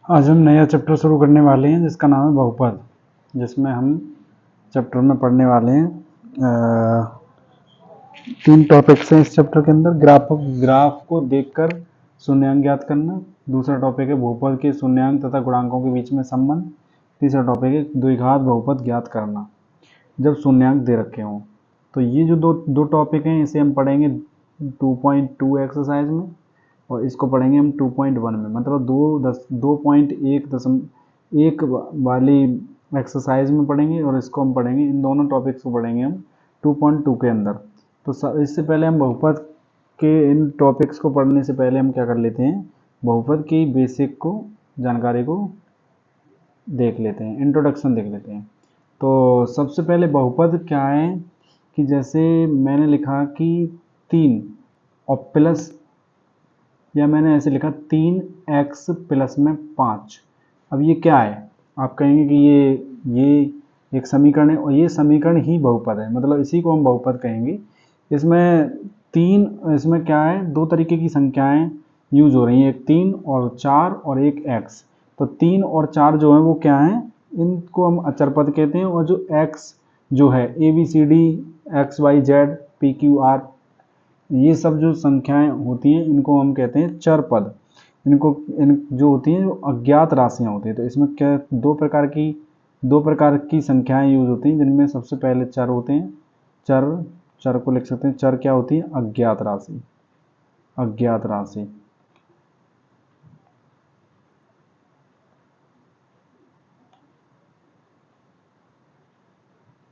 आज हम नया चैप्टर शुरू करने वाले हैं जिसका नाम है बहुपद, जिसमें हम चैप्टर में पढ़ने वाले हैं 3 टॉपिक्स हैं इस चैप्टर के अंदर। ग्राफ को देखकर शून्यांक ज्ञात करना, दूसरा टॉपिक है बहुपद के शून्यांक तथा गुणांकों के बीच में संबंध, तीसरा टॉपिक है द्विघात बहुपद ज्ञात करना जब शून्यांक दे रखे हों। तो ये जो दो टॉपिक हैं इसे हम पढ़ेंगे 2.2 एक्सरसाइज में, और इसको पढ़ेंगे हम 2.1 में, मतलब 2.1 वाली एक्सरसाइज में पढ़ेंगे, और इसको हम पढ़ेंगे, इन दोनों टॉपिक्स को पढ़ेंगे हम 2.2 के अंदर। तो इससे पहले हम बहुपद के इन टॉपिक्स को पढ़ने से पहले हम क्या कर लेते हैं, बहुपद की बेसिक को जानकारी को देख लेते हैं, इंट्रोडक्शन देख लेते हैं। तो सबसे पहले बहुपद क्या है कि जैसे मैंने लिखा कि 3 और प्लस, या मैंने ऐसे लिखा 3x प्लस में 5। अब ये क्या है, आप कहेंगे कि ये एक समीकरण है, और ये समीकरण ही बहुपद है, मतलब इसी को हम बहुपद कहेंगे। इसमें क्या है, 2 तरीके की संख्याएं यूज हो रही हैं, एक 3 और 4 और एक x। तो 3 और 4 जो है वो क्या है, इनको हम अचर पद कहते हैं, और जो x जो है ABCD XYZ PQR, ये सब जो संख्याएं होती हैं इनको हम कहते हैं चर पद। इन जो होती हैं, जो अज्ञात राशियां होती हैं। तो इसमें क्या, दो प्रकार की संख्याएं यूज होती हैं, जिनमें सबसे पहले चर होते हैं। चर को लिख सकते हैं, चर क्या होती है, अज्ञात राशि। अज्ञात राशि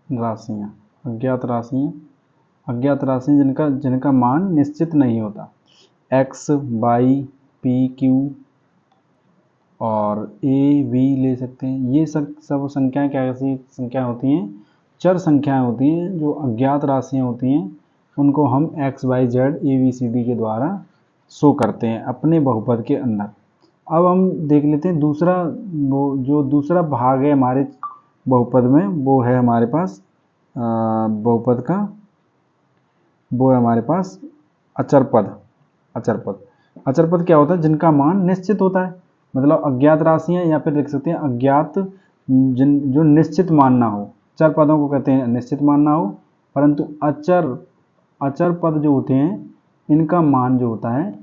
राशियां अज्ञात राशि जिनका मान निश्चित नहीं होता। x y p q और a v ले सकते हैं। ये सब संख्याएं कैसी संख्या होती हैं, चर संख्याएं होती हैं। जो अज्ञात राशियां होती हैं उनको हम x y z a b c d के द्वारा शो करते हैं अपने बहुपद के अंदर। अब हम देख लेते हैं जो दूसरा भाग है हमारे बहुपद में, वो है हमारे पास बहुपद का, वो है हमारे पास अचर पद। अचर पद क्या होता है, जिनका मान निश्चित होता है, मतलब अज्ञात राशियां, या फिर लिख सकते हैं अज्ञात जो निश्चित मान ना हो। चर पदों को कहते हैं निश्चित मान ना हो, परंतु अचर पद जो होते हैं इनका मान जो होता है,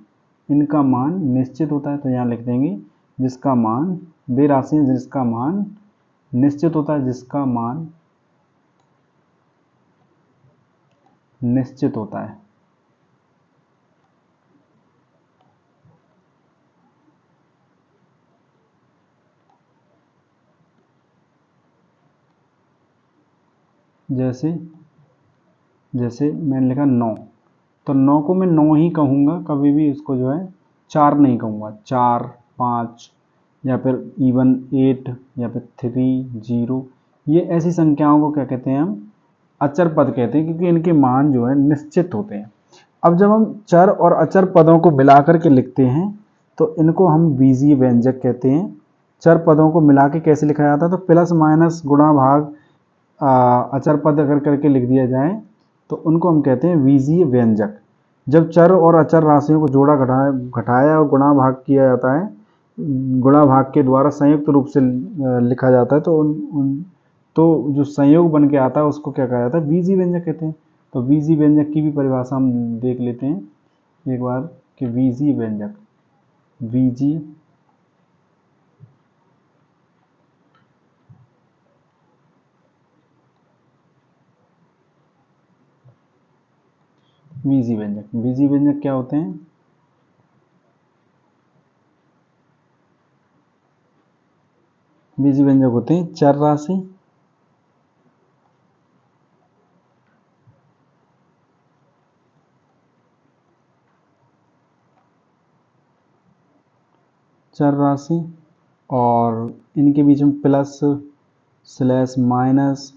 इनका मान निश्चित होता है। तो यहाँ लिख देंगे जिसका मान, वे राशियां जिसका मान निश्चित होता है, जिसका मान निश्चित होता है। जैसे मैंने लिखा 9, तो 9 को मैं 9 ही कहूँगा, कभी भी इसको जो है 4 नहीं कहूँगा। 4 5 या फिर इवन 8 या फिर 3 0, ये ऐसी संख्याओं को क्या कहते हैं, हम अचर पद कहते हैं, क्योंकि इनके मान जो है निश्चित होते हैं। अब जब हम चर और अचर पदों को मिलाकर के लिखते हैं तो इनको हम बीजीय व्यंजक कहते हैं। चर पदों को मिला के कैसे लिखा जाता है, तो प्लस माइनस गुणा भाग अचर पद अगर करके लिख दिया जाए तो उनको हम कहते हैं बीजीय व्यंजक। जब चर और अचर राशियों को जोड़ा घटाया और गुणा भाग किया जाता है, गुणा भाग के द्वारा संयुक्त रूप से लिखा जाता है, तो जो संयोग बन के आता है उसको क्या कहा जाता है, बीजीय व्यंजक कहते हैं। तो बीजीय व्यंजक की भी परिभाषा हम देख लेते हैं एक बार कि बीजीय व्यंजक, बीजीय बीजीय व्यंजक क्या होते हैं, बीजीय व्यंजक होते हैं चर राशि, और इनके बीच में प्लस स्लैश माइनस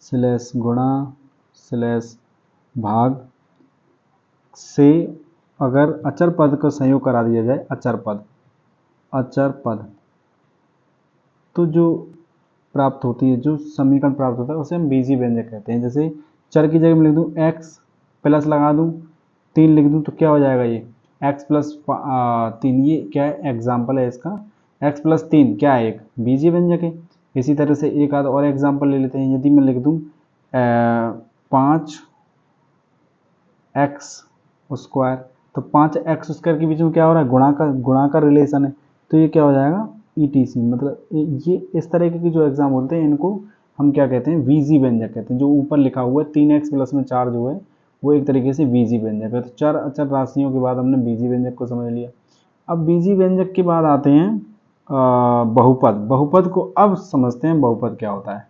स्लैश गुणा स्लैश भाग से अगर अचर पद का संयोग करा दिया जाए, अचर पद तो जो प्राप्त होती है, जो समीकरण प्राप्त होता है उसे हम बीजीय व्यंजक कहते हैं। जैसे चर की जगह में लिख दूं x प्लस लगा दूं 3 लिख दूं, तो क्या हो जाएगा, ये x प्लस 3, ये क्या है, एग्जाम्पल है इसका। x प्लस 3 क्या है, एक बीजीय व्यंजक है। इसी तरह से एक आध और एग्जाम्पल ले लेते हैं। यदि मैं लिख दूँ 5x स्क्वायर, तो 5x स्क्वायर के बीच में क्या हो रहा है, गुणा का रिलेशन है, तो ये क्या हो जाएगा ETC। मतलब ये इस तरह के जो एग्जाम होते हैं इनको हम क्या कहते हैं, बीजीय व्यंजक कहते हैं। जो ऊपर लिखा हुआ है 3x प्लस में 4 जो है वो एक तरीके से बीजीय व्यंजक है। तो चार अचर राशियों के बाद हमने बीजीय व्यंजक को समझ लिया। अब बीजीय व्यंजक के बाद आते हैं बहुपद। बहुपद को अब समझते हैं बहुपद क्या होता है।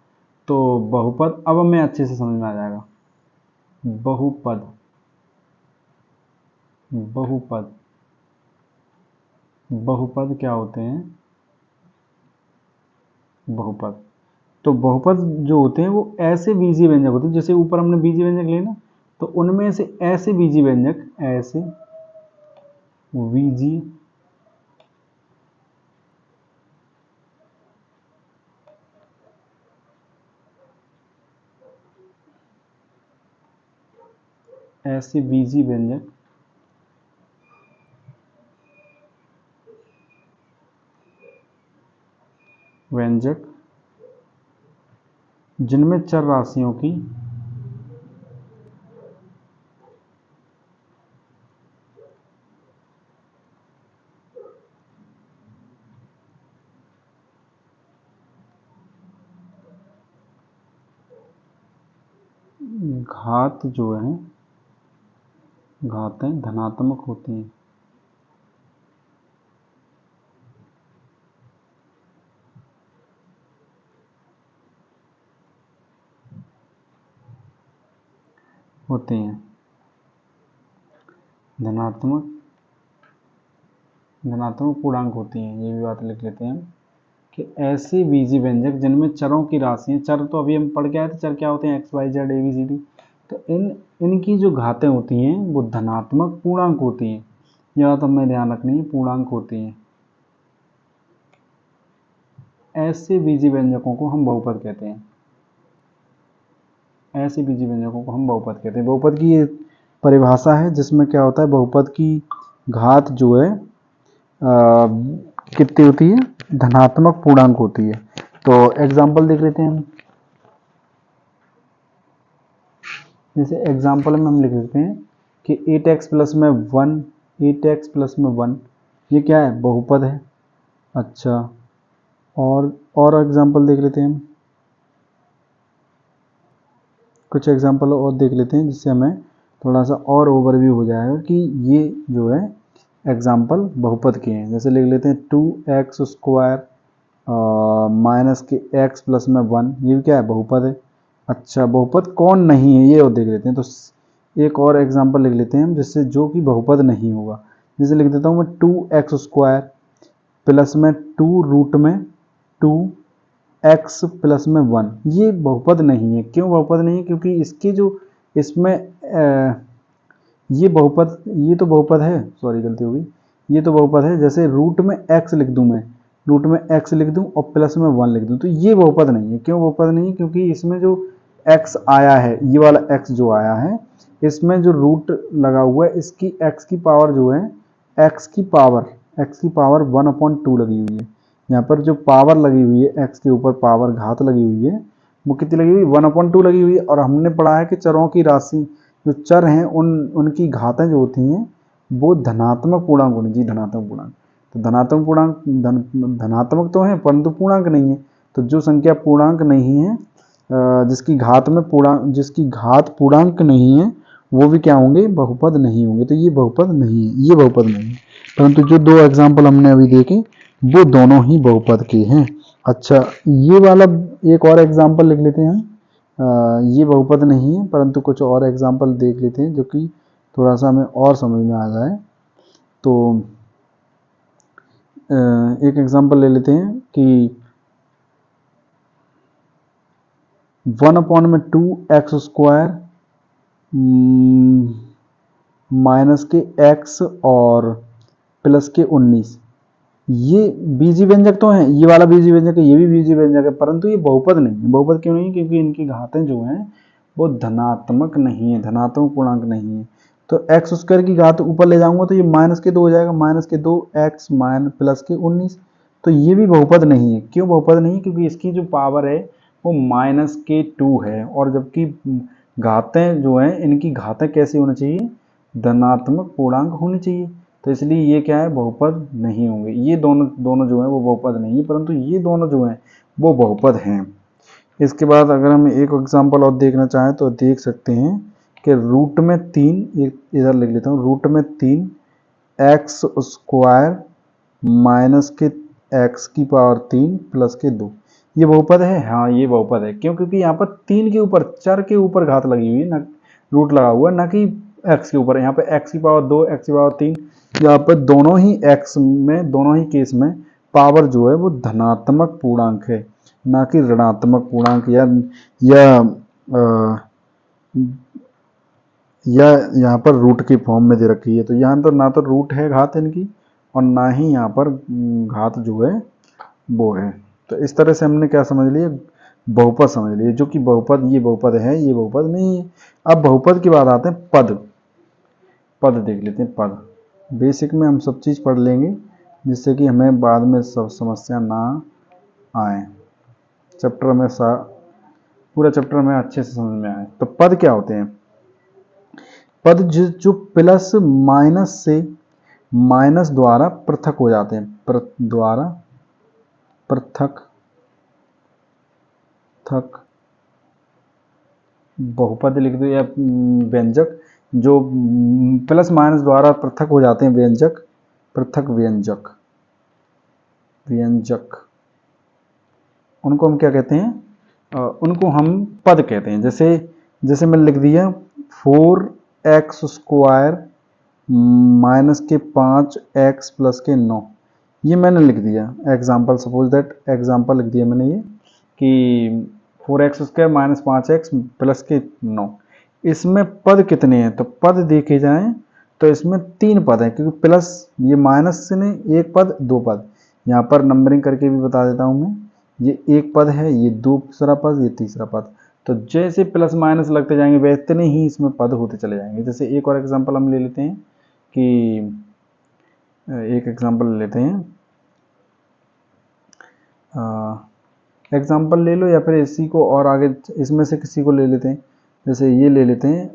तो बहुपद अब हमें अच्छे से समझ में आ जाएगा। बहुपद, बहुपद, बहुपद क्या होते हैं, बहुपद। तो बहुपद जो होते हैं वो ऐसे बीजीय व्यंजक होते हैं, जैसे ऊपर हमने बीजीय व्यंजक लिए ना, तो उनमें से ऐसे बीजीय व्यंजक, ऐसे बीजीय ऐसे बीजीय व्यंजक जिनमें चर राशियों की घात जो है, घातें धनात्मक होती हैं। होती हैं धनात्मक पूर्णांक होती हैं। ये भी बात लिख लेते हैं कि ऐसे बीजीय व्यंजक जिनमें चरों की राशियां, चर तो अभी हम पढ़ के आए थे, चर क्या होते हैं, x y z a b c d, तो इनकी जो घातें होती हैं वो धनात्मक पूर्णांक होती हैं। यह बात हमें ध्यान रखनी है, पूर्णांक होती हैं। ऐसे बीजीय व्यंजकों को हम बहुपद कहते हैं। ऐसे बीजीय व्यंजकों को हम बहुपद कहते हैं। बहुपद की ये परिभाषा है जिसमें क्या होता है, बहुपद की घात जो है कितनी होती है, धनात्मक पूर्णांक होती है। तो एग्जाम्पल देख लेते हैं हम। जैसे एग्जाम्पल में हम लिख लेते हैं कि 8x प्लस में 1, 8x प्लस में 1, ये क्या है, बहुपद है। अच्छा, और एग्जाम्पल देख लेते हैं हम। कुछ एग्जाम्पल और देख लेते हैं जिससे हमें थोड़ा सा और ओवरव्यू हो जाएगा कि ये जो है एग्जाम्पल बहुपद के हैं। जैसे लिख लेते हैं 2x स्क्वायर माइनस के x प्लस में 1, ये क्या है, बहुपद है। अच्छा, बहुपद कौन नहीं है ये और देख लेते हैं। तो एक और एग्जाम्पल लिख लेते हैं हम जिससे जो कि बहुपद नहीं होगा। जैसे लिख देता हूँ मैं 2x स्क्वायर प्लस में 2 रूट में 2x प्लस में 1, ये बहुपद नहीं है। क्यों बहुपद नहीं है, क्योंकि इसके जो इसमें ये बहुपद, ये तो बहुपद है, सॉरी गलती हो गई, ये तो बहुपद है। जैसे रूट में x लिख दूं मैं, रूट में x लिख दूं और प्लस में 1 लिख दूं, तो ये बहुपद नहीं है। क्यों बहुपद नहीं है, क्योंकि इसमें जो x आया है, ये वाला x जो आया है, इसमें जो रूट लगा हुआ है, इसकी x की पावर जो है, x की पावर 1/2 लगी हुई है। यहाँ पर जो पावर लगी हुई है, x के ऊपर पावर घात लगी हुई है, वो कितनी लगी हुई है, 1/2 लगी हुई है। और हमने पढ़ा है कि चरों की राशि, जो चर हैं उनकी घातें जो होती हैं वो धनात्मक पूर्णांक होनी चाहिए, धनात्मक पूर्णांक। तो धनात्मक पूर्णांक धनात्मक तो है परंतु पूर्णांक नहीं है। तो जो संख्या पूर्णांक नहीं है, जिसकी घात पूर्णांक नहीं है, वो भी क्या होंगे, बहुपद नहीं होंगे। तो ये बहुपद नहीं है, ये बहुपद नहीं है। परंतु जो दो एग्जाम्पल हमने अभी देखे वो दोनों ही बहुपद के हैं। अच्छा, ये वाला एक और एग्जाम्पल लिख लेते हैं। ये बहुपद नहीं है, परंतु कुछ और एग्जाम्पल देख लेते हैं जो कि थोड़ा सा हमें और समझ में आ जाए। तो एक एग्जाम्पल ले लेते हैं कि 1/2 x² माइनस के x और प्लस के 19, ये बीजीय व्यंजक तो हैं, ये वाला बीजीय व्यंजक है, ये भी बीजीय व्यंजक है, परंतु ये बहुपद नहीं है। बहुपद क्यों नहीं है, क्योंकि इनकी घातें जो हैं वो धनात्मक नहीं है, धनात्मक पूर्णांक नहीं है। तो x² की घात ऊपर ले जाऊंगा तो ये -2 हो जाएगा, -2 x प्लस के 19। तो ये भी बहुपद नहीं है। क्यों बहुपद नहीं है? क्योंकि इसकी जो पावर है वो -2 है, और जबकि घातें जो हैं इनकी घातें कैसी होनी चाहिए? धनात्मक पूर्णांक होनी चाहिए। तो इसलिए ये क्या है? बहुपद नहीं होंगे। ये दोनों दोनों जो हैं वो बहुपद नहीं है, परंतु ये दोनों जो हैं वो बहुपद हैं। इसके बाद अगर हम एक एग्जांपल और देखना चाहें तो देख सकते हैं कि रूट में 3, इधर लिख लेता हूँ, रूट में 3 एक्स स्क्वायर माइनस के एक्स की पावर 3 प्लस के 2, ये बहुपद है? हाँ, ये बहुपद है। क्यों? क्योंकि यहाँ पर 3 के ऊपर, चर के ऊपर घात लगी हुई है, ना रूट लगा हुआ है, ना कि एक्स के ऊपर। यहाँ पे एक्स की पावर 2, एक्स की पावर 3, यहाँ पर दोनों ही एक्स में, दोनों ही केस में पावर जो है वो धनात्मक पूर्णांक है, ना कि ऋणात्मक पूर्णांक, या या यहाँ पर रूट की फॉर्म में दे रखी है। तो यहाँ तो ना तो रूट है घात इनकी, और ना ही यहाँ पर घात जो है वो है। तो इस तरह से हमने क्या समझ लिया? बहुपद समझ लिए, जो कि बहुपद, ये बहुपद है, ये बहुपद नहीं है। अब बहुपद की बात आते हैं पद। पद देख लेते हैं। पद बेसिक में हम सब चीज़ पढ़ लेंगे, जिससे कि हमें बाद में सब समस्या ना आए, चैप्टर में पूरा चैप्टर में अच्छे से समझ में आए। तो पद क्या होते हैं? पद जो प्लस माइनस से, माइनस द्वारा पृथक हो जाते हैं, द्वारा पृथक थक बहुपद लिख दो, या व्यंजक जो प्लस माइनस द्वारा पृथक हो जाते हैं, व्यंजक, पृथक व्यंजक, व्यंजक, उनको हम क्या कहते हैं? उनको हम पद कहते हैं। जैसे जैसे मैंने लिख दिया 4x स्क्वायर माइनस के 5x प्लस के 9, ये मैंने लिख दिया एग्जाम्पल। सपोज दैट एग्जाम्पल लिख दिया मैंने ये कि 4x square minus 5x plus के 9। इसमें पद कितने हैं? तो पद देखे जाएं तो इसमें 3 पद हैं, क्योंकि प्लस, ये माइनस से नहीं, एक पद 2 पद। यहाँ पर नंबरिंग करके भी बता देता हूँ मैं। ये एक पद है, ये दूसरा पद, ये तीसरा पद। तो जैसे प्लस माइनस लगते जाएंगे वैसे ही इसमें पद होते चले जाएंगे। जैसे एक और एग्जांपल हम ले लेते हैं कि एक एग्जांपल लेते हैं, एग्जांपल ले लो, या फिर इसी को और आगे इसमें से किसी को ले लेते हैं। जैसे ये ले लेते हैं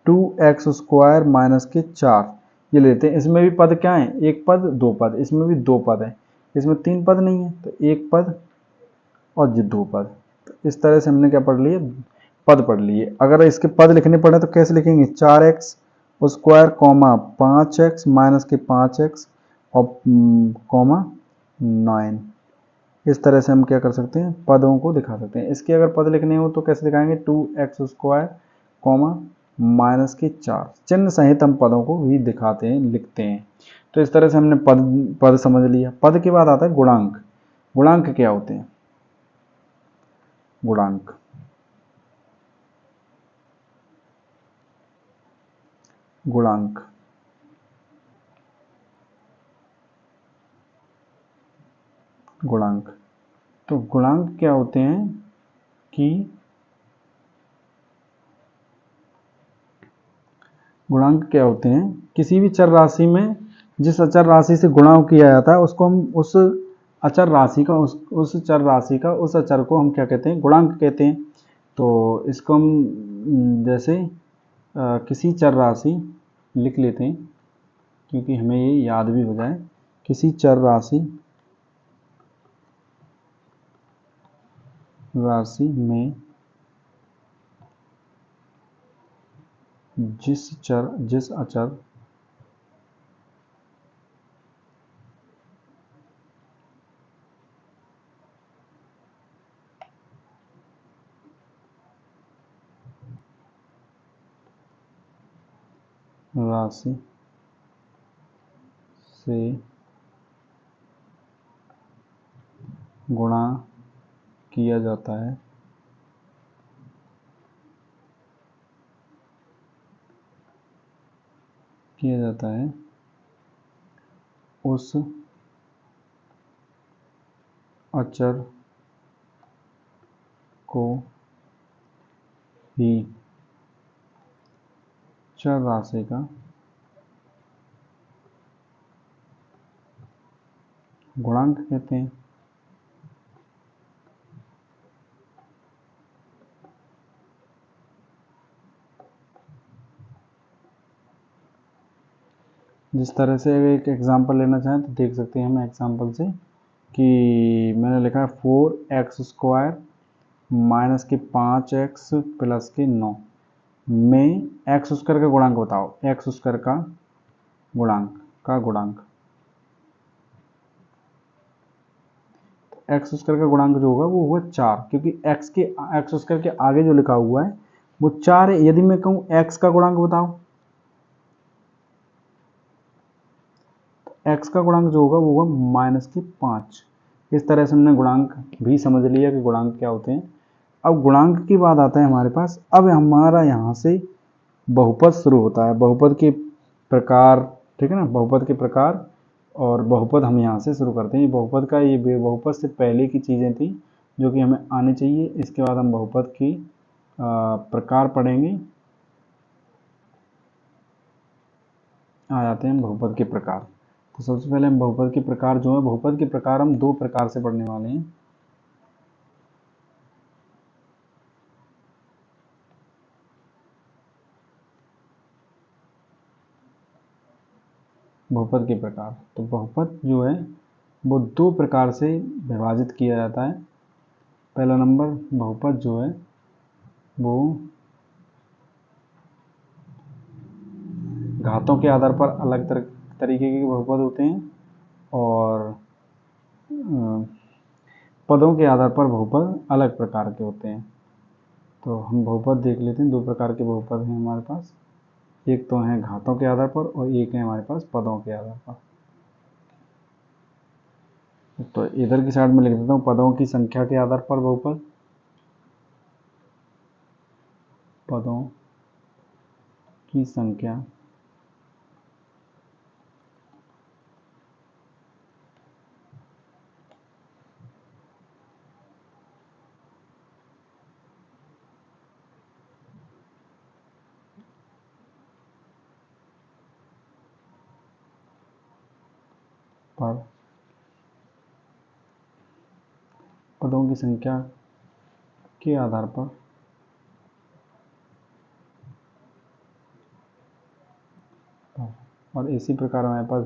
2x स्क्वायर माइनस के 4, ये लेते हैं। इसमें भी पद क्या है? एक पद, 2 पद। इसमें भी 2 पद है, इसमें 3 पद नहीं है, तो एक पद और ये 2 पद। तो इस तरह से हमने क्या पढ़ लिए? पद पढ़ लिए। अगर इसके पद लिखने पड़े तो कैसे लिखेंगे? 4x square comma 5x minus के 5x और कॉमा 9। इस तरह से हम क्या कर सकते हैं? पदों को दिखा सकते हैं। इसके अगर पद लिखने हो तो कैसे दिखाएंगे? 2x स्क्वायर कॉमा माइनस के 4, चिन्ह सहित हम पदों को भी दिखाते हैं, लिखते हैं। तो इस तरह से हमने पद समझ लिया। पद के बाद आता है गुणांक। गुणांक क्या होते हैं? गुणांक, गुणांक, गुणांक। तो गुणांक क्या होते हैं कि गुणांक क्या होते हैं? किसी भी चर राशि में जिस अचर राशि से गुणा किया जाता है उसको हम, उस अचर राशि का, उस चर राशि का, उस अचर को हम क्या कहते हैं? गुणांक कहते हैं। तो इसको हम जैसे किसी चर राशि लिख लेते हैं, क्योंकि हमें ये याद भी हो जाए। किसी चर राशि में जिस अचर राशि से गुणा किया जाता है, उस अचर को ही चर राशि का गुणांक कहते हैं। जिस तरह से एक एग्जांपल लेना चाहें तो देख सकते हैं हम एग्जांपल से कि मैंने लिखा है 4x² माइनस के 5x प्लस के 9 में x² का गुणांक बताओ। x² का गुणांक x² का गुणांक जो होगा वो होगा 4, क्योंकि x² के आगे जो लिखा हुआ है वो 4 है। यदि मैं कहूँ x का गुणांक बताओ, x का गुणांक जो होगा वो होगा माइनस के 5। इस तरह से हमने गुणांक भी समझ लिया कि गुणांक क्या होते हैं। अब गुणांक की बात आता है हमारे पास। अब हमारा यहाँ से बहुपद शुरू होता है, बहुपद के प्रकार, ठीक है ना, बहुपद के प्रकार। और बहुपद हम यहाँ से शुरू करते हैं। बहुपद का ये बहुपद से पहले की चीज़ें थी जो कि हमें आनी चाहिए। इसके बाद हम बहुपद की प्रकार पढ़ेंगे। आ जाते हैं हम बहुपद के प्रकार। तो सबसे पहले हम बहुपद के प्रकार जो है, बहुपद के प्रकार हम 2 प्रकार से पढ़ने वाले हैं। बहुपद के प्रकार, तो बहुपद जो है वो 2 प्रकार से विभाजित किया जाता है। पहला नंबर बहुपद जो है वो घातों के आधार पर अलग तरीके के बहुपद होते हैं, और पदों के आधार पर बहुपद अलग प्रकार के होते हैं। तो हम बहुपद देख लेते हैं। 2 प्रकार के बहुपद हैं हमारे पास। एक तो है घातों के आधार पर और एक है हमारे पास पदों के आधार पर। तो इधर की साइड में लिख देता हूँ पदों की संख्या के आधार पर बहुपद, पदों की संख्या पर पदों की संख्या के आधार पर और इसी प्रकार हमारे पास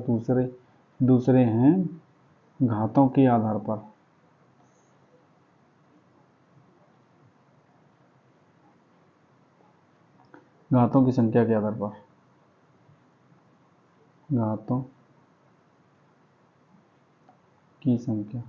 दूसरे हैं घातों के आधार पर। घातों की संख्या के आधार पर, घातों की संख्या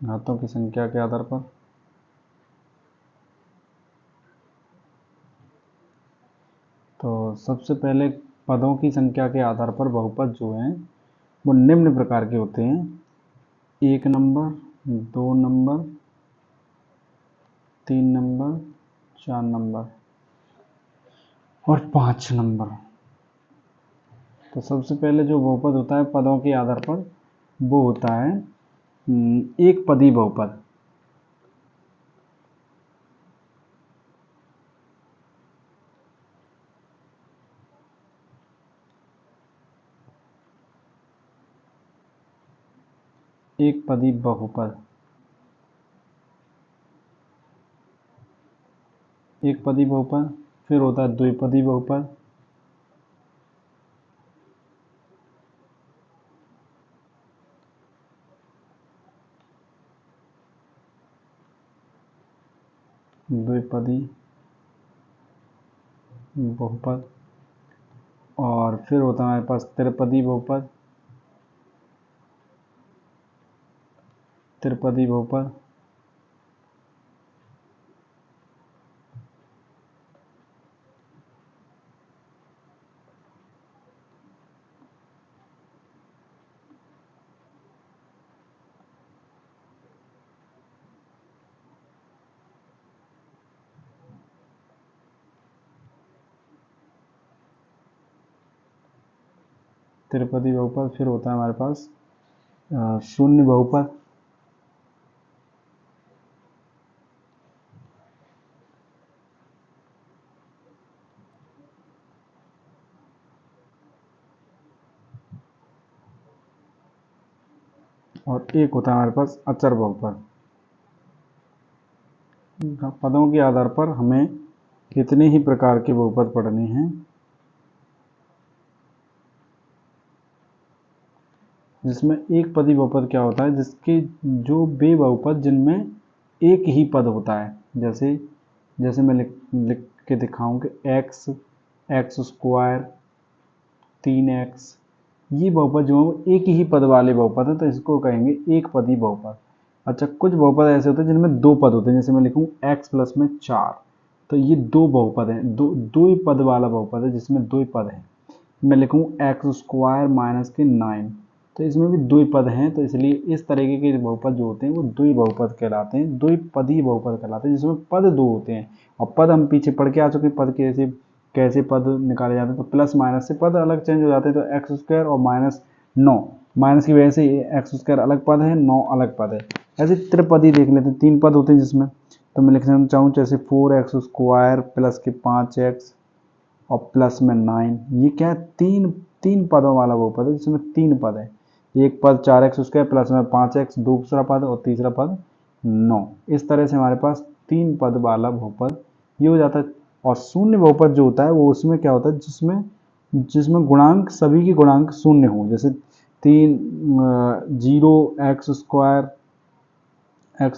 घातों की संख्या के आधार पर। तो सबसे पहले पदों की संख्या के आधार पर बहुपद जो हैं वो निम्न प्रकार के होते हैं। 1 नंबर, 2 नंबर, 3 नंबर, 4 नंबर और 5 नंबर। तो सबसे पहले जो बहुपद होता है पदों के आधार पर वो होता है एक पदी बहुपद। एक पदी बहुपद, एक पदी बहुपद। फिर होता है द्विपदी बहुपद, द्विपदी बहुपद। और फिर होता है हमारे पास त्रिपदी बहुपद, त्रिपदी बहुपद। त्रिपदी बहुपद। फिर होता है हमारे पास शून्य बहुपद, और एक होता है हमारे पास अचर बहुपद। पदों के आधार पर हमें कितने ही प्रकार के बहुपद पढ़ने हैं, जिसमें एक पदी बहुपद क्या होता है, जिसके जो वे बहुपद जिनमें एक ही पद होता है। जैसे जैसे मैं लिख के दिखाऊं कि एक्स, एक्स स्क्वायर, 3x, ये बहुपद जो है वो एक ही पद वाले बहुपद है, तो इसको कहेंगे एक पदी बहुपद। अच्छा, कुछ बहुपद ऐसे होते हैं जिनमें दो पद होते हैं, जैसे मैं लिखूं x प्लस में 4, तो ये दो बहुपद हैं, दो ही पद वाला बहुपद है जिसमें दो ही पद हैं। मैं लिखूं एक्स स्क्वायर माइनस के 9, तो इसमें भी दो ही पद हैं, तो इसलिए इस तरीके के बहुपद जो होते हैं वो दो ही बहुपद कहलाते हैं, दो ही पदी बहुपद कहलाते हैं, जिसमें पद दो होते हैं। और पद हम पीछे पढ़ के आ चुके हैं, पद कैसे कैसे पद निकाले जाते हैं, तो प्लस माइनस से पद अलग चेंज हो जाते हैं। तो एक्स स्क्वायर और माइनस 9, माइनस की वजह से एक्स स्क्वायर अलग पद है, 9 अलग पद है। ऐसे त्रिपदी देख लेते हैं, तीन पद होते हैं जिसमें, तो मैं लिखना चाहूँ जैसे 4x स्क्वायर प्लस के 5x और प्लस में 9, ये क्या है, तीन तीन पदों वाला बहुपद है जिसमें तीन पद है। एक पद 4x स्क्वायर प्लस में 5x, दूसरा पद, और तीसरा पद 9। इस तरह से हमारे पास तीन पद वाला बहुपद ये हो जाता है। और शून्य बहुपद जो होता है वो उसमें क्या होता है, जिसमें जिसमें गुणांक, सभी के गुणांक शून्य हों, जैसे 0 एक्स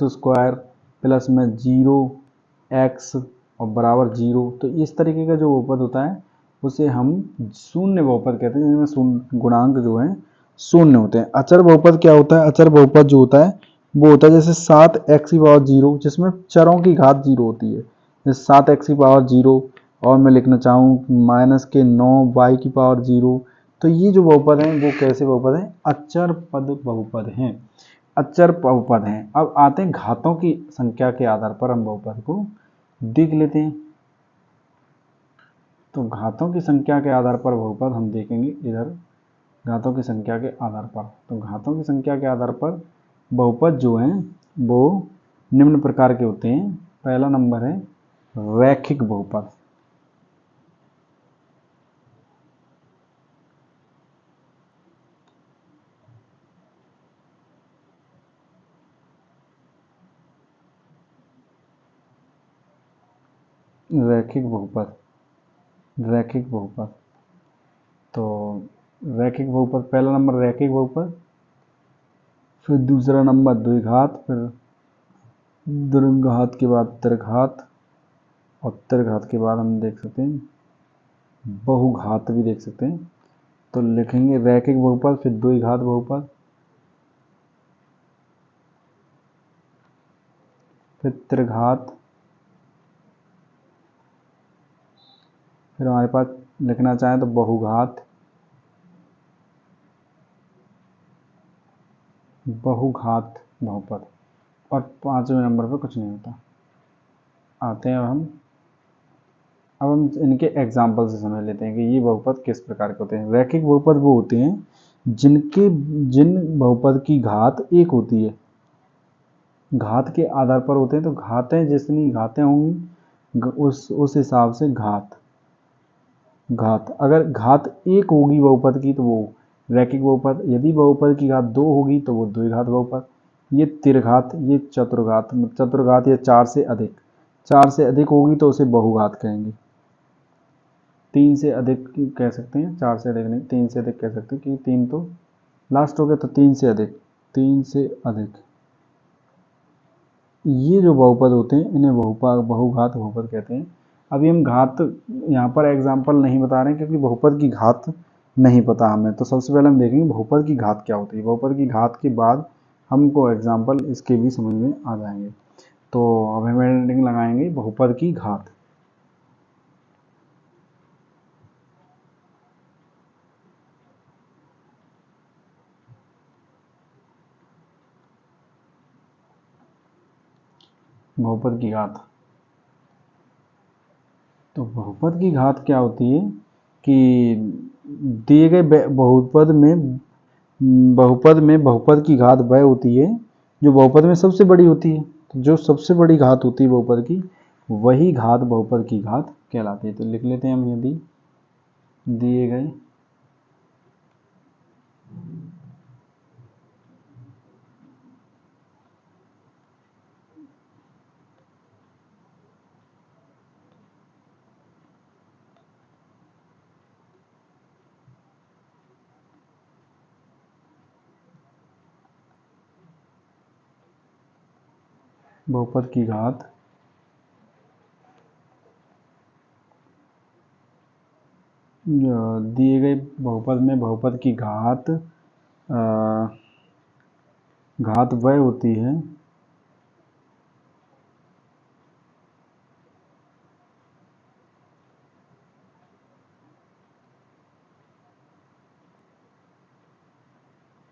स्क्वायर प्लस में 0x और बराबर 0, तो इस तरीके का जो बहुपद होता है उसे हम शून्य बहुपद कहते हैं, जिसमें गुणांक जो है शून्य होते हैं। अचर बहुपद क्या होता है, अचर बहुपद जो होता है वो होता है जैसे 7x की पावर 0, जिसमें चरों की घात 0 होती है, जैसे 7x की पावर 0, और मैं लिखना चाहूँ माइनस के 9y की पावर 0। तो ये जो बहुपद हैं वो कैसे बहुपद हैं, अचर पद बहुपद हैं, अचर बहुपद हैं। अब आते हैं घातों की संख्या के आधार पर हम बहुपद को देख लेते हैं। तो घातों की संख्या के आधार पर बहुपद हम देखेंगे इधर, घातों की संख्या के आधार पर। तो घातों की संख्या के आधार पर बहुपद जो हैं वो निम्न प्रकार के होते हैं। पहला नंबर है रैखिक बहुपद। रैखिक बहुपद, रैखिक बहुपद, तो रैखिक बहुपद, पहला नंबर रैखिक बहुपद, फिर दूसरा नंबर द्विघात, फिर द्विघात के बाद त्रिघात, और त्रिघात के बाद हम देख सकते हैं बहुघात भी देख सकते हैं। तो लिखेंगे रैखिक बहुपद, फिर द्विघात बहुपद, फिर त्रिघात, फिर हमारे पास लिखना चाहें तो बहुघात, बहुघात बहुपद, और पांचवें नंबर पर कुछ नहीं होता। आते हैं अब हम इनके एग्जाम्पल से समझ लेते हैं कि ये बहुपद किस प्रकार के होते हैं। रैखिक बहुपद वो होते हैं जिन बहुपद की घात एक होती है, घात के आधार पर होते हैं। तो घातें जितनी घातें होंगी उस हिसाब से घात अगर घात एक होगी बहुपद की तो वो रैखिक बहुपद, यदि बहुपद की घात दो होगी तो वो द्विघात बहुपद, ये त्रिघात, ये चतुर्घात, चतुर्घात या चार से अधिक होगी तो उसे बहुघात कहेंगे। तीन से अधिक कह सकते हैं, चार से अधिक नहीं, तीन से अधिक कह सकते हैं, क्योंकि तीन तो लास्ट हो गया, तो तीन से अधिक, तीन से अधिक। ये जो बहुपद होते हैं इन्हें बहुघात बहुपद कहते हैं। अभी हम घात यहाँ पर एग्जाम्पल नहीं बता रहे हैं क्योंकि बहुपद की घात नहीं पता हमें। तो सबसे पहले हम देखेंगे बहुपद की घात क्या होती है, बहुपद की घात के बाद हमको एग्जाम्पल इसके भी समझ में आ जाएंगे। तो अब हम हेडिंग लगाएंगे बहुपद की घात। बहुपद की घात, तो बहुपद की घात क्या होती है कि दिए गए बहुपद में बहुपद की घात वह होती है जो बहुपद में सबसे बड़ी होती है। तो जो सबसे बड़ी घात होती है बहुपद की, वही घात बहुपद की घात कहलाती है। तो लिख लेते हैं हम, यदि दिए गए बहुपद की घात दिए गए बहुपद में बहुपद की घात वह होती है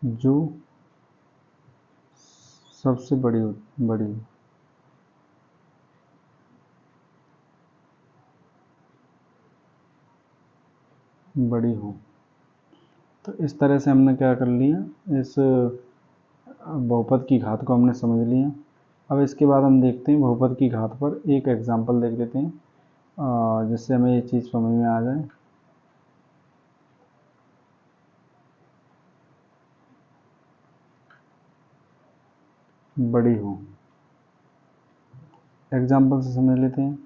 जो सबसे बड़ी बड़ी हो। तो इस तरह से हमने क्या कर लिया, इस बहुपद की घात को हमने समझ लिया। अब इसके बाद हम देखते हैं बहुपद की घात पर एक एग्जांपल देख लेते हैं जिससे हमें ये चीज़ समझ में आ जाए। बड़ी हो, एग्जांपल से समझ लेते हैं।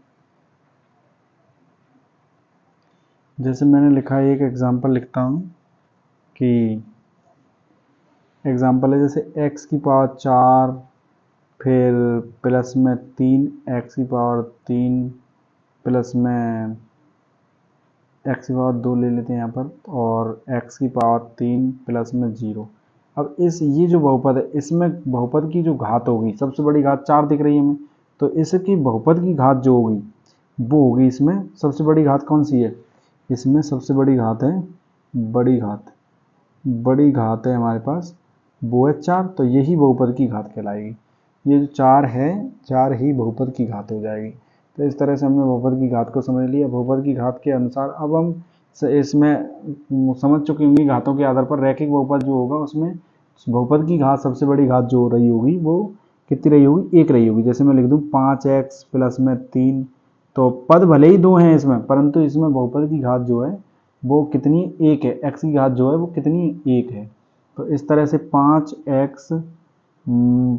जैसे मैंने लिखा है, एक एग्जांपल लिखता हूँ कि एग्जांपल है जैसे x की पावर 4 फिर प्लस में 3 x की पावर 3 प्लस में x की पावर 2 ले लेते हैं यहाँ पर, और x की पावर 3 प्लस में 0। अब ये जो बहुपद है इसमें बहुपद की जो घात होगी, सबसे बड़ी घात 4 दिख रही है हमें, तो इसकी बहुपद की घात जो होगी वो होगी, इसमें सबसे बड़ी घात कौन सी है, इसमें सबसे बड़ी घात है बड़ी घात है हमारे पास, वो है 4, तो यही बहुपद की घात कहलाएगी। ये जो 4 है, 4 ही बहुपद की घात हो जाएगी। तो इस तरह से हमने बहुपद की घात को समझ लिया। बहुपद की घात के अनुसार अब हम इसमें समझ चुके होंगे घातों के आधार पर रैखिक बहुपद जो होगा उसमें बहुपद की घात सबसे बड़ी घात जो रही होगी वो कितनी रही होगी, 1 रही होगी। जैसे मैं लिख दूँ 5x प्लस में 3, तो पद भले ही 2 हैं इसमें, परंतु इसमें बहुपद की घात जो है वो कितनी, 1 है। x की घात जो है वो कितनी, 1 है। तो इस तरह से 5x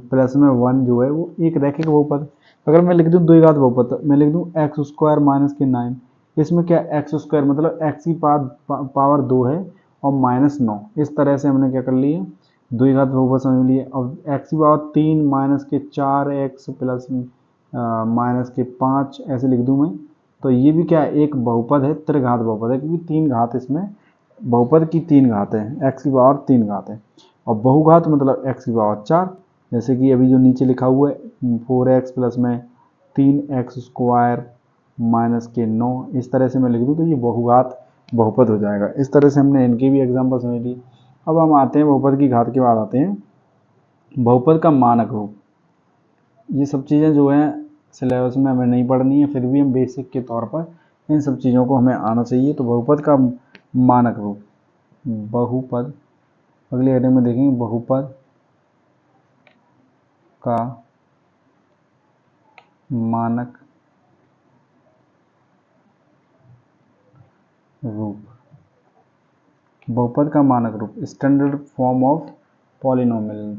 प्लस में 1 जो है वो एक रैखिक बहुपद। अगर मैं लिख दूँ द्विघात बहुपद, मैं लिख दूँ एक्स स्क्वायर माइनस के 9, इसमें क्या एक्स स्क्वायर मतलब x की पावर 2 है और माइनस 9। इस तरह से हमने क्या कर लिया, द्विघात बहुपद समझ लिए। अब x की पावर 3 माइनस के 4x प्लस माइनस के 5 ऐसे लिख दूँ मैं, तो ये भी क्या एक बहुपद है, त्रिघात बहुपद है, क्योंकि 3 घात इसमें बहुपद की 3 घात है, x की पावर 3 घात है। और बहुघात मतलब x की पावर 4, जैसे कि अभी जो नीचे लिखा हुआ है 4x प्लस में 3x स्क्वायर माइनस के 9, इस तरह से मैं लिख दूँ तो ये बहुघात बहुपद हो जाएगा। इस तरह से हमने इनके भी एग्जाम्पल समझ लिए। अब हम आते हैं बहुपद की घात के बाद आते हैं बहुपद का मानक रूप। ये सब चीज़ें जो हैं सिलेबस में हमें नहीं पढ़नी है, फिर भी हम बेसिक के तौर पर इन सब चीज़ों को हमें आना चाहिए। तो बहुपद का मानक रूप, बहुपद, अगले हेडिंग में देखेंगे बहुपद का मानक रूप। बहुपद का मानक रूप, स्टैंडर्ड फॉर्म ऑफ पॉलिनोमियल।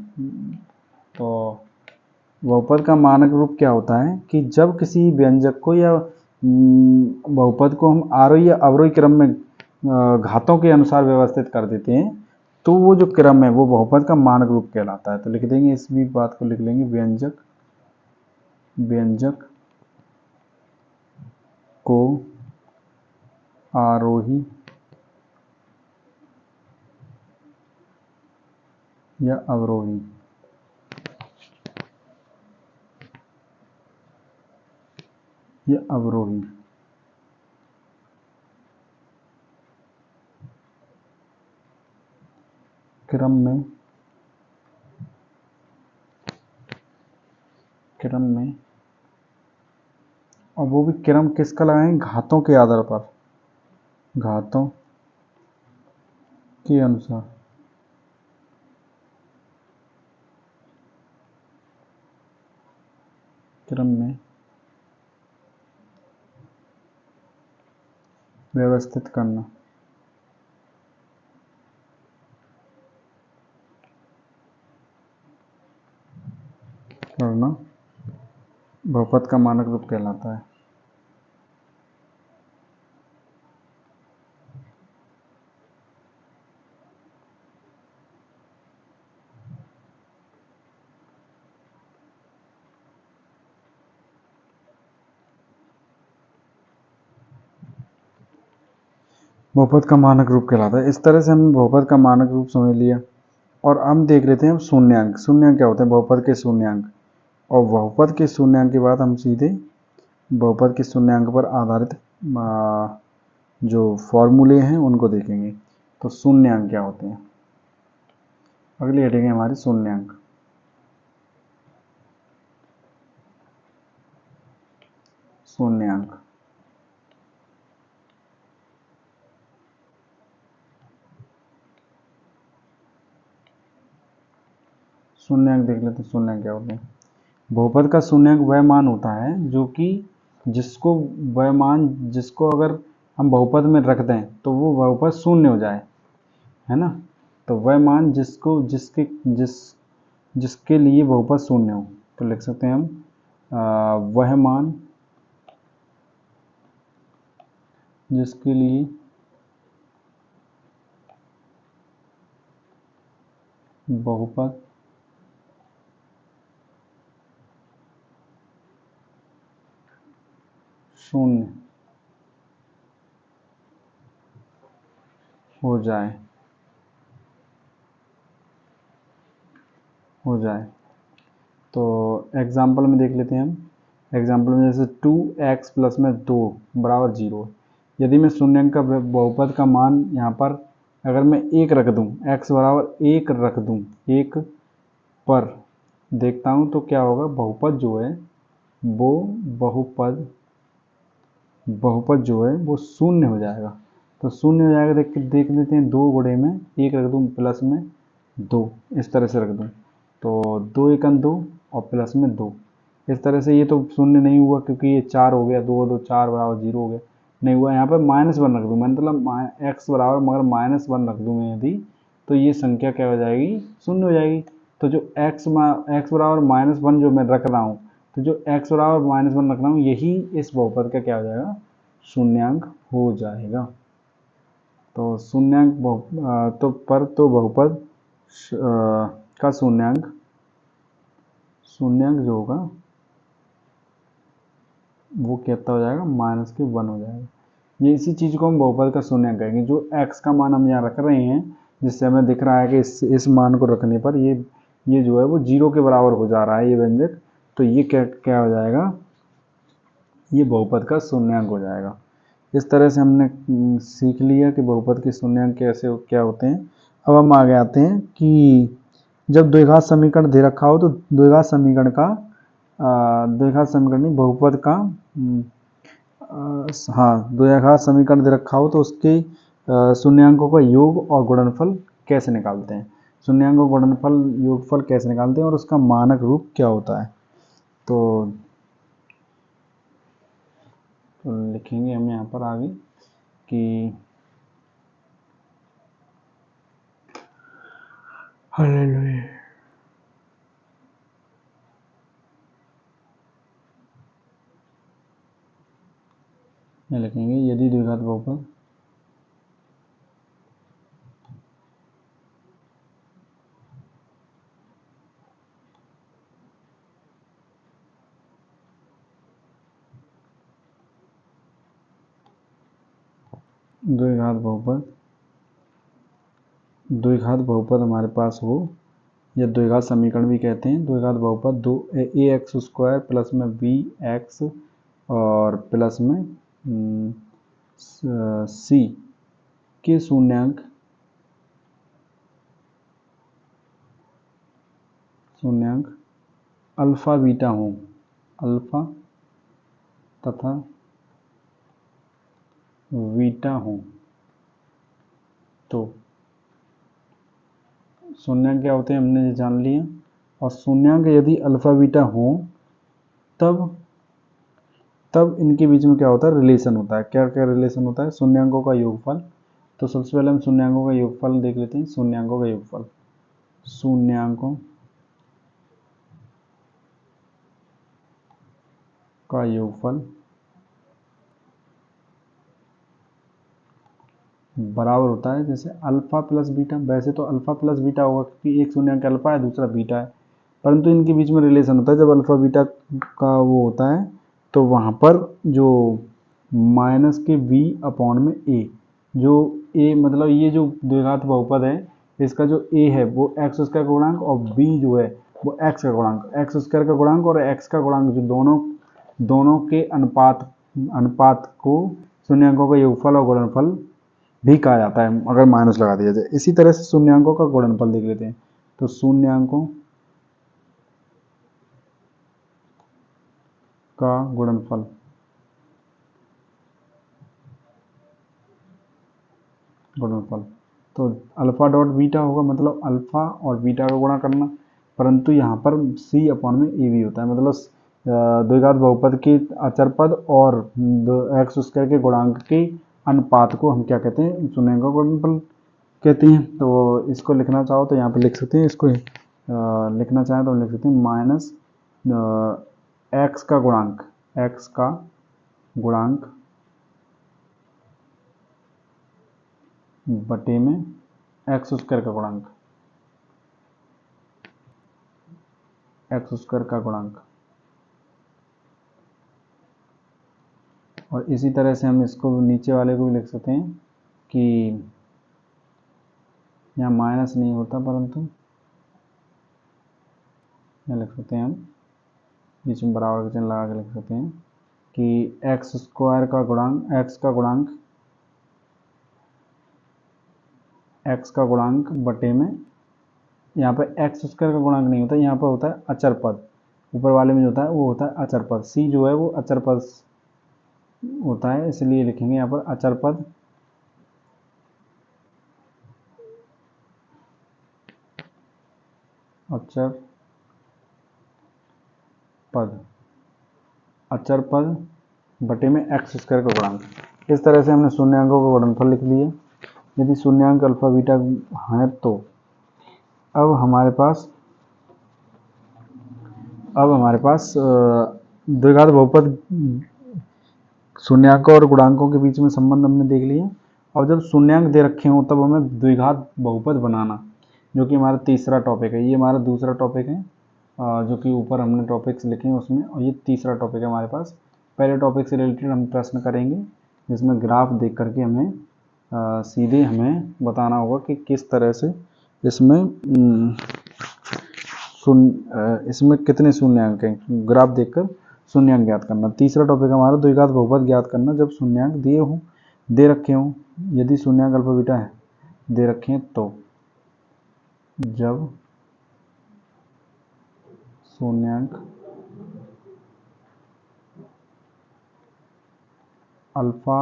तो बहुपद का मानक रूप क्या होता है कि जब किसी व्यंजक को या बहुपद को हम आरोही या अवरोही क्रम में घातों के अनुसार व्यवस्थित कर देते हैं, तो वो जो क्रम है वो बहुपद का मानक रूप कहलाता है। तो लिख देंगे, इस भी बात को लिख लेंगे, व्यंजक को आरोही या अवरोही क्रम में, और वो भी क्रम किसका लगाएंगे, घातों के आधार पर, घातों के अनुसार क्रम में व्यवस्थित करना। बहुपद का मानक रूप कहलाता है। बहुपद का मानक रूप कहलाता है। इस तरह से हमने बहुपद का मानक रूप समझ लिया। और हम देख लेते हैं शून्यांक। शून्यांक क्या होते हैं? बहुपद के शून्यांक। और बहुपद के शून्यांक के बाद हम सीधे बहुपद के शून्यांक पर आधारित जो फॉर्मूले हैं उनको देखेंगे। तो शून्यांक क्या होते हैं? अगली हेडिंग है हमारी शून्यांक। शून्यांक शून्यांक देख लेते हैं। शून्यांक क्या होते हैं? बहुपद का शून्यांक वह मान होता है जो कि जिसको अगर हम बहुपद में रख दें तो वो बहुपद शून्य हो जाए, है ना। तो वह मान जिसके लिए बहुपद शून्य हो, तो लिख सकते हैं हम वह मान जिसके लिए बहुपद शून्य हो जाए तो एग्जाम्पल में देख लेते हैं हम। एग्जाम्पल में जैसे 2x प्लस में 2 बराबर 0। यदि मैं शून्यांक का बहुपद का मान यहाँ पर अगर मैं 1 रख दूँ, x बराबर 1 रख दूँ, 1 पर देखता हूँ तो क्या होगा? बहुपद जो है वो बहुपद जो है वो शून्य हो जाएगा। तो शून्य हो जाएगा, देख लेते हैं। 2 गुणे में 1 रख दूँ, प्लस में 2, इस तरह से रख दूँ तो 2 एकम 2 और प्लस में 2, इस तरह से। ये तो शून्य नहीं हुआ क्योंकि ये 4 हो गया, 2 2 4 बराबर 0 हो गया, नहीं हुआ। यहाँ पर -1 रख दूँ मैं, मतलब x बराबर मगर -1 रख दूँ मैं यदि, तो ये संख्या क्या हो जाएगी? शून्य हो जाएगी। तो जो x बराबर -1 जो मैं रख रहा हूँ, तो जो x बराबर -1 रख रहा हूँ, यही इस बहुपद का क्या हो जाएगा? शून्यांक हो जाएगा। तो शून्यांक तो बहुपद का शून्यांक जो होगा वो कितना हो जाएगा? -1 हो जाएगा। ये इसी चीज़ को हम बहुपद का शून्यांक कहेंगे। जो x का मान हम यहाँ रख रहे हैं, जिससे हमें दिख रहा है कि इस मान को रखने पर ये जो है वो 0 के बराबर हो जा रहा है, ये व्यंजक। तो ये क्या हो जाएगा? ये बहुपद का शून्यांक हो जाएगा। इस तरह से हमने सीख लिया कि बहुपद के शून्यांक कैसे क्या होते हैं। अब हम आगे आते हैं कि जब द्विघात समीकरण दे रखा हो तो द्विघात समीकरण नहीं, बहुपद का द्विघात समीकरण दे रखा हो तो उसके शून्यांकों का योग और गुणनफल कैसे निकालते हैं? शून्यांकों गुणनफल योगफल कैसे निकालते हैं और उसका मानक रूप क्या होता है? तो लिखेंगे हम यहाँ पर आगे कि हालेलुया। में लिखेंगे यदि द्विघात बहुपद द्विघात बहुपद हमारे पास हो, या द्विघात समीकरण भी कहते हैं। द्विघात बहुपद 2ax² प्लस में bx और प्लस में c के शून्यांक अल्फा बीटा हों, अल्फा तथा बीटा हों, तो शून्यांक क्या होते हैं हमने जान लिया। और शून्यांक यदि अल्फा बीटा हो तब इनके बीच में क्या होता है? रिलेशन होता है। क्या क्या रिलेशन होता है? शून्यांकों का योगफल। तो सबसे पहले हम शून्यांकों का योगफल देख लेते हैं। शून्यांकों का योगफल, शून्यांकों का योगफल बराबर होता है जैसे अल्फा प्लस बीटा। वैसे तो अल्फा प्लस बीटा होगा क्योंकि एक शून्यांक अल्फा है, दूसरा बीटा है, परंतु इनके बीच में रिलेशन होता है जब अल्फा बीटा का वो होता है तो वहाँ पर जो -b/a जो ए मतलब ये जो द्विघात बहुपद है इसका जो ए है वो एक्स स्क्वायर का गुणांक और बी जो है वो एक्स का गुणांक, एक्स स्क्वायर का गुणांक और एक्स का गुणांक जो दोनों के अनुपात को शून्यांकों का योगफल और गुणनफल भी कहा जाता है अगर माइनस लगा दिया जाए। इसी तरह से शून्यांकों का गुणनफल देख लेते हैं। तो शून्यांकों का गुणनफल तो अल्फा डॉट बीटा होगा, मतलब अल्फा और बीटा का गुणा करना, परंतु यहाँ पर सी अपॉन में ए भी होता है, मतलब द्विघात बहुपद के अचर पद और एक्स स्क्वायर के गुणांक के अनुपात को हम क्या कहते हैं, शून्यांकों का गुणनफल कहते हैं। तो इसको लिखना चाहो तो यहाँ पर लिख सकते हैं, इसको लिखना चाहें तो हम लिख सकते हैं माइनस एक्स का गुणांक बटे में एक्स स्क्वायर का गुणांक। और इसी तरह से हम इसको नीचे वाले को भी लिख सकते हैं कि यहाँ माइनस नहीं होता, परंतु यहाँ लिख सकते हैं हम बीच में बराबर का चिन्ह लगा के लिख सकते हैं कि एक्स स्क्वायर का गुणांक बटे में, यहाँ पर एक्स स्क्वायर का गुणांक नहीं होता, यहाँ पर होता है अचर पद, ऊपर वाले में जो होता है वो होता है अचर पद, सी जो है वो अचर पद होता है, इसलिए लिखेंगे यहाँ पर अचर पद बटे में एक्स स्क्वायर का गुणांक। इस तरह से हमने शून्यांकों का गुणनफल लिख लिया। यदि शून्यांक अल्फा बीटा हैं तो अब हमारे पास द्विघात बहुपद शून्यांकों और गुणांकों के बीच में संबंध हमने देख लिया। और जब शून्यांक दे रखे हों तब हमें द्विघात बहुपद बनाना, जो कि हमारा तीसरा टॉपिक है। ये हमारा दूसरा टॉपिक है जो कि ऊपर हमने टॉपिक्स लिखे हैं उसमें, और ये तीसरा टॉपिक है हमारे पास। पहले टॉपिक से रिलेटेड हम प्रश्न करेंगे जिसमें ग्राफ देख करके हमें सीधे हमें बताना होगा कि किस तरह से इसमें कितने शून्यांक हैं, ग्राफ देखकर शून्यांक ज्ञात करना। तीसरा टॉपिक हमारा द्विघात बहुपद ज्ञात करना जब शून्यांक दे रखे हों, यदि शून्यांक अल्फा बीटा है दे रखे हैं तो, जब शून्यांक अल्फा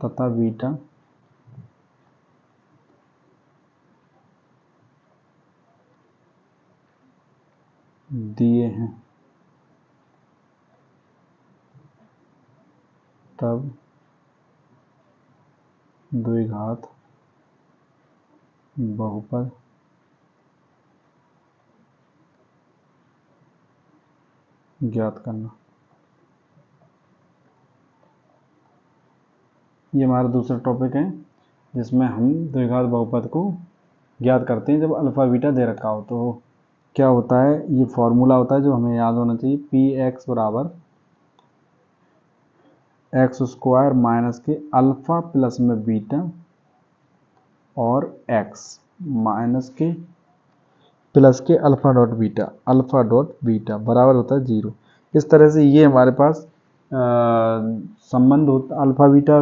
तथा बीटा दिए हैं तब द्विघात बहुपद ज्ञात करना। ये हमारा दूसरा टॉपिक है जिसमें हम द्विघात बहुपद को ज्ञात करते हैं जब अल्फा बीटा दे रखा हो। तो क्या होता है, ये फॉर्मूला होता है जो हमें याद होना चाहिए, पी एक्स बराबर एक्स स्क्वायर माइनस के अल्फा प्लस में बीटा और एक्स माइनस के प्लस के अल्फा डॉट बीटा बराबर होता है 0। इस तरह से ये हमारे पास संबंध होता, अल्फा बीटा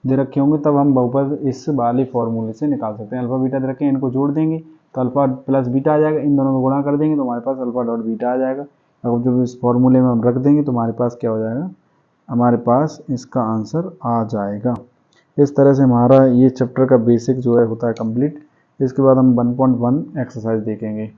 दे रखे होंगे तब हम बहुपद इस वाले फॉर्मूले से निकाल सकते हैं। अल्फा बीटा दे रखे हैं, इनको जोड़ देंगे तो अल्फा प्लस बीटा आ जाएगा, इन दोनों को गुणा कर देंगे तो हमारे पास अल्फा डॉट बीटा आ जाएगा। अब जब इस फॉर्मूले में हम रख देंगे तो हमारे पास क्या हो जाएगा, हमारे पास इसका आंसर आ जाएगा। इस तरह से हमारा ये चैप्टर का बेसिक जो है होता है कंप्लीट। इसके बाद हम 1.1 एक्सरसाइज देखेंगे।